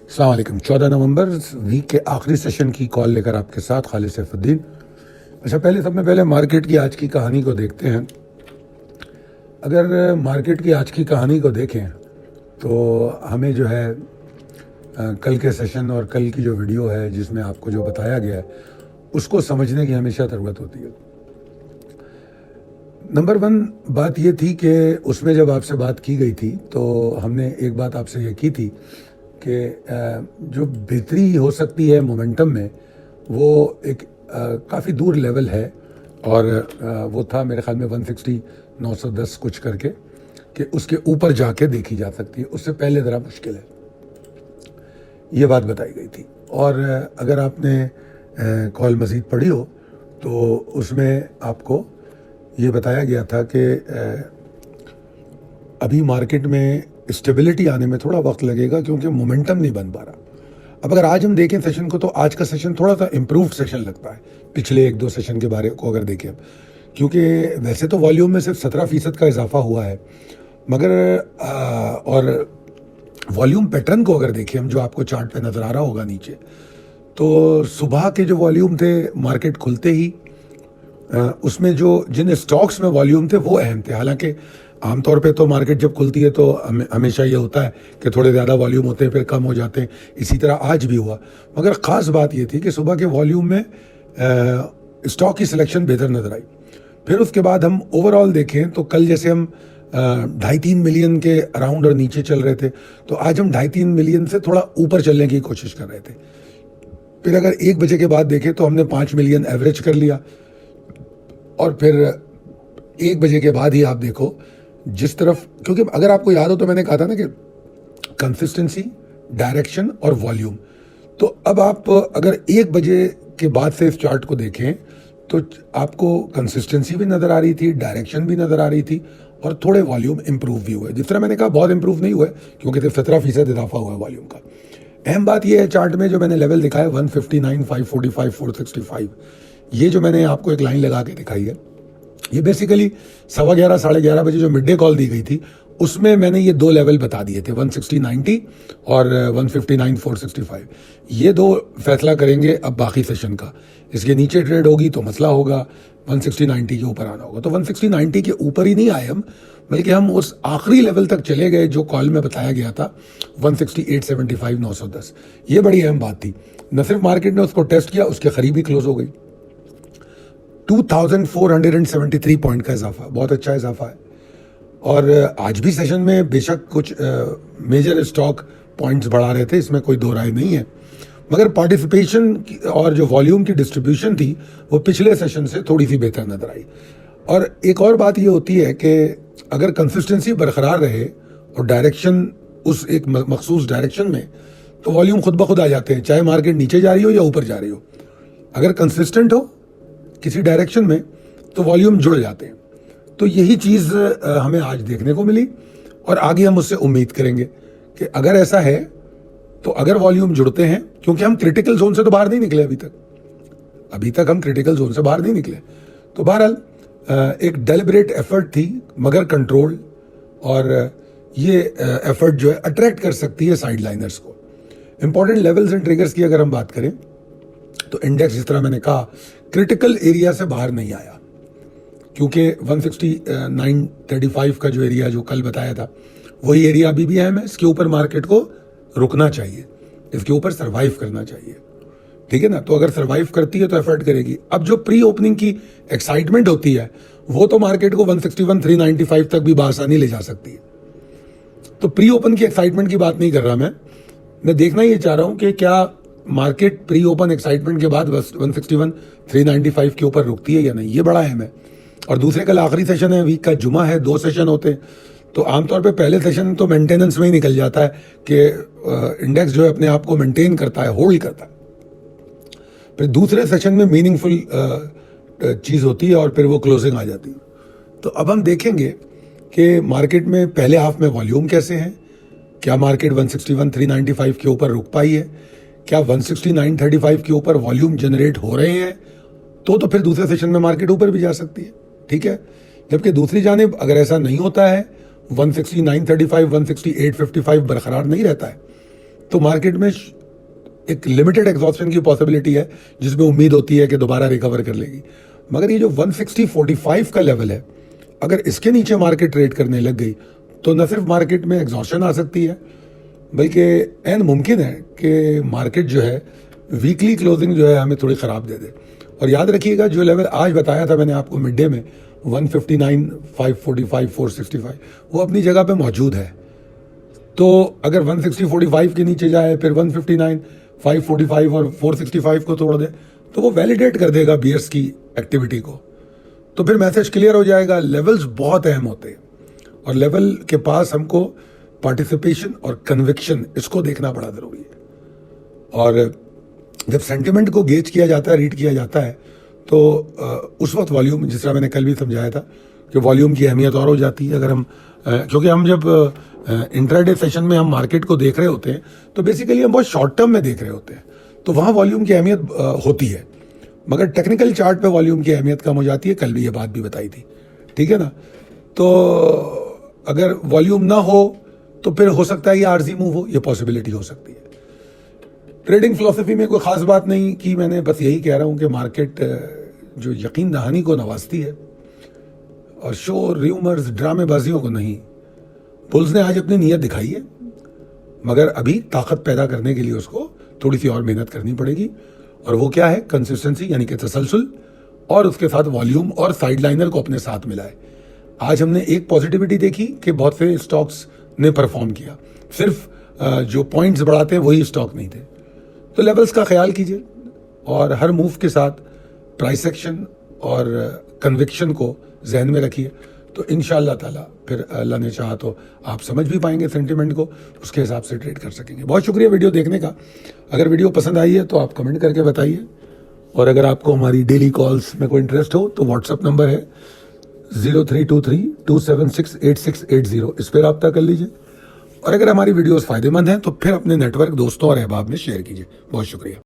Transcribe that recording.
अस्सलाम वालेकुम। 14 नवंबर वीक के आखिरी सेशन की कॉल लेकर आपके साथ खालिद सैफुद्दीन। अच्छा, सबसे पहले मार्केट की आज की कहानी को देखते हैं। अगर मार्केट की आज की कहानी को देखें तो हमें जो है कल के सेशन और कल की जो वीडियो है जिसमें आपको जो बताया गया है उसको समझने की हमेशा ज़रूरत होती है। नंबर 1 बात ये थी कि उसमें जब आपसे बात की गई थी तो हमने एक बात आपसे ये की थी कि जो बेहतरी हो सकती है मोमेंटम में वो एक काफ़ी दूर लेवल है और वो था मेरे ख्याल में 160 910 कुछ करके कि उसके ऊपर जाके देखी जा सकती है, उससे पहले ज़रा मुश्किल है, ये बात बताई गई थी। और अगर आपने कॉल मज़ीद पढ़ी हो तो उसमें आपको ये बताया गया था कि अभी मार्केट में स्टेबिलिटी आने में थोड़ा वक्त लगेगा क्योंकि मोमेंटम नहीं बन पा रहा। अब अगर आज हम देखें सेशन को तो आज का सेशन थोड़ा सा इम्प्रूव्ड सेशन लगता है पिछले 1-2 सेशन के बारे को अगर देखें अब, क्योंकि वैसे तो वॉल्यूम में सिर्फ 17% का इजाफा हुआ है, मगर और वॉल्यूम पैटर्न को अगर देखें हम, जो आपको चार्ट पे नज़र आ रहा होगा नीचे, तो सुबह के जो वॉल्यूम थे मार्केट खुलते ही उसमें जो जिन स्टॉक्स में वॉल्यूम थे वो अहम थे। हालांकि आमतौर पे तो मार्केट जब खुलती है तो हमेशा ये होता है कि थोड़े ज़्यादा वॉल्यूम होते हैं फिर कम हो जाते हैं, इसी तरह आज भी हुआ। मगर ख़ास बात ये थी कि सुबह के वॉल्यूम में स्टॉक की सिलेक्शन बेहतर नज़र आई। फिर उसके बाद हम ओवरऑल देखें तो कल जैसे हम 2.5-3 मिलियन के अराउंड और नीचे चल रहे थे, तो आज हम 2.5-3 मिलियन से थोड़ा ऊपर चलने की कोशिश कर रहे थे। फिर अगर 1 बजे के बाद देखें तो हमने 5 मिलियन एवरेज कर लिया और फिर 1 बजे के बाद ही आप देखो जिस तरफ, क्योंकि अगर आपको याद हो तो मैंने कहा था ना कि कंसिस्टेंसी, डायरेक्शन और वॉल्यूम, तो अब आप अगर 1 बजे के बाद से इस चार्ट को देखें तो आपको कंसिस्टेंसी भी नज़र आ रही थी, डायरेक्शन भी नज़र आ रही थी और थोड़े वॉल्यूम इंप्रूव भी हुए। जिस तरह मैंने कहा बहुत इंप्रूव नहीं हुआ है क्योंकि सिर्फ 17% इजाफा हुआ है वॉल्यूम का। अहम बात यह है चार्ट में जो मैंने लेवल दिखाया 159, 545, 465, ये जो मैंने आपको एक लाइन लगा के दिखाई है, ये बेसिकली 11:15 साढ़े 11 बजे जो मिड डे कॉल दी गई थी उसमें मैंने ये 2 लेवल बता दिए थे, 160-90 और 159-465। ये 2 फैसला करेंगे अब बाकी सेशन का। इसके नीचे ट्रेड होगी तो मसला होगा, 160-90 के ऊपर आना होगा। तो 160-90 के ऊपर ही नहीं आए हम, बल्कि हम उस आखिरी लेवल तक चले गए जो कॉल में बताया गया था 168.75 910। ये बड़ी अहम बात थी। न सिर्फ मार्केट ने उसको टेस्ट किया, उसके करीब ही क्लोज हो गई। 2473 पॉइंट का इजाफा, बहुत अच्छा इजाफा है। और आज भी सेशन में बेशक कुछ मेजर स्टॉक पॉइंट्स बढ़ा रहे थे, इसमें कोई दो राय नहीं है, मगर पार्टिसिपेशन और जो वॉल्यूम की डिस्ट्रीब्यूशन थी वो पिछले सेशन से थोड़ी सी बेहतर नजर आई। और एक और बात ये होती है कि अगर कंसिस्टेंसी बरकरार रहे और डायरेक्शन उस एक मखसूस डायरेक्शन में, तो वॉल्यूम खुद ब खुद आ जाते हैं, चाहे मार्केट नीचे जा रही हो या ऊपर जा रही हो। अगर कंसिस्टेंट हो किसी डायरेक्शन में तो वॉल्यूम जुड़ जाते हैं। तो यही चीज़ हमें आज देखने को मिली और आगे हम उससे उम्मीद करेंगे कि अगर ऐसा है तो अगर वॉल्यूम जुड़ते हैं, क्योंकि हम क्रिटिकल जोन से तो बाहर नहीं निकले अभी तक हम क्रिटिकल जोन से बाहर नहीं निकले। तो बहरहाल एक डेलिब्रेट एफर्ट थी मगर कंट्रोल, और ये एफर्ट जो है अट्रैक्ट कर सकती है साइड लाइनर्स को। इंपॉर्टेंट लेवल्स एंड ट्रिगर्स की अगर हम बात करें तो इंडेक्स, जिस तरह मैंने कहा, क्रिटिकल एरिया से बाहर नहीं आया, क्योंकि 169.35 का जो एरिया जो कल बताया था वही एरिया अभी भी अहम है। इसके ऊपर मार्केट को रुकना चाहिए, इसके ऊपर सरवाइव करना चाहिए, ठीक है ना। तो अगर सरवाइव करती है तो एफर्ट करेगी। अब जो प्री ओपनिंग की एक्साइटमेंट होती है वो तो मार्केट को 161-395 तक भी बासानी ले जा सकती है। तो प्री ओपन की एक्साइटमेंट की बात नहीं कर रहा मैं देखना ये चाह रहा हूं कि क्या मार्केट प्री ओपन एक्साइटमेंट के बाद 161-395 के ऊपर रुकती है या नहीं, ये बड़ा अहम है। और दूसरे कल आखिरी सेशन है, वीक का जुमा है, 2 सेशन होते हैं, तो आमतौर पे पहले सेशन तो मेंटेनेंस में ही निकल जाता है कि इंडेक्स जो है अपने आप को मेंटेन करता है, होल्ड करता है। फिर दूसरे सेशन में मीनिंगफुल चीज़ होती है और फिर वो क्लोजिंग आ जाती है। तो अब हम देखेंगे कि मार्केट में पहले हाफ में वॉल्यूम कैसे हैं, क्या मार्केट 161-395 के ऊपर रुक पाई है, क्या 169.35 के ऊपर वॉल्यूम जनरेट हो रहे हैं, तो फिर दूसरे सेशन में मार्केट ऊपर भी जा सकती है, ठीक है। जबकि दूसरी जानिब अगर ऐसा नहीं होता है, 169.35, 168.55 बरकरार नहीं रहता है, तो मार्केट में एक लिमिटेड एग्जॉस्शन की पॉसिबिलिटी है, जिसमें उम्मीद होती है कि दोबारा रिकवर कर लेगी। मगर ये जो 160.45 का लेवल है, अगर इसके नीचे मार्केट ट्रेड करने लग गई तो न सिर्फ मार्केट में एग्जॉस्शन आ सकती है, बल्कि एन मुमकिन है कि मार्केट जो है वीकली क्लोजिंग जो है हमें थोड़ी ख़राब दे दे। और याद रखिएगा, जो लेवल आज बताया था मैंने आपको मिड डे में 159, 545, 465, वो अपनी जगह पे मौजूद है। तो अगर 160.45 के नीचे जाए, फिर 159, 545 और 465 को तोड़ दे, तो वो वैलिडेट कर देगा बियर्स की एक्टिविटी को। तो फिर मैसेज क्लियर हो जाएगा। लेवल्स बहुत अहम होते हैं और लेवल के पास हमको पार्टिसिपेशन और कन्विक्शन, इसको देखना बड़ा ज़रूरी है। और जब सेंटिमेंट को गेज किया जाता है, रीड किया जाता है, तो उस वक्त वॉल्यूम, जिस तरह मैंने कल भी समझाया था कि वॉल्यूम की अहमियत और हो जाती है। अगर हम क्योंकि हम जब इंट्राडे सेशन में हम मार्केट को देख रहे होते हैं, तो बेसिकली हम बहुत शॉर्ट टर्म में देख रहे होते हैं, तो वहाँ वॉल्यूम की अहमियत होती है। मगर टेक्निकल चार्ट पे वॉल्यूम की अहमियत कम हो जाती है। कल भी ये बात भी बताई थी, ठीक है ना। तो अगर वॉल्यूम ना हो तो फिर हो सकता है ये आरजी मूव हो, ये पॉसिबिलिटी हो सकती है। ट्रेडिंग फिलॉसफी में कोई खास बात नहीं की मैंने, बस यही कह रहा हूँ कि मार्केट जो यकीन दहानी को नवाजती है और शोर, र्यूमर्स, ड्रामेबाजियों को नहीं। बुल्स ने आज अपनी नीयत दिखाई है, मगर अभी ताकत पैदा करने के लिए उसको थोड़ी सी और मेहनत करनी पड़ेगी। और वो क्या है? कंसिस्टेंसी, यानी कि तसलसल, और उसके साथ वॉल्यूम और साइडलाइनर को अपने साथ मिलाए। आज हमने एक पॉजिटिविटी देखी कि बहुत से स्टॉक्स ने परफॉर्म किया, सिर्फ जो पॉइंट्स बढ़ाते हैं वही स्टॉक नहीं थे। तो लेवल्स का ख्याल कीजिए और हर मूव के साथ प्राइस एक्शन और कन्विक्शन को जहन में रखिए, तो इंशाअल्लाह ताला फिर अल्लाह ने चाहा तो आप समझ भी पाएंगे सेंटिमेंट को, उसके हिसाब से ट्रेड कर सकेंगे। बहुत शुक्रिया वीडियो देखने का। अगर वीडियो पसंद आई है तो आप कमेंट करके बताइए, और अगर आपको हमारी डेली कॉल्स में कोई इंटरेस्ट हो तो व्हाट्सअप नंबर है 0323276860, इस पर रब्ता कर लीजिए। और अगर हमारी वीडियोस फायदेमंद हैं तो फिर अपने नेटवर्क, दोस्तों और अहबाब में शेयर कीजिए। बहुत शुक्रिया।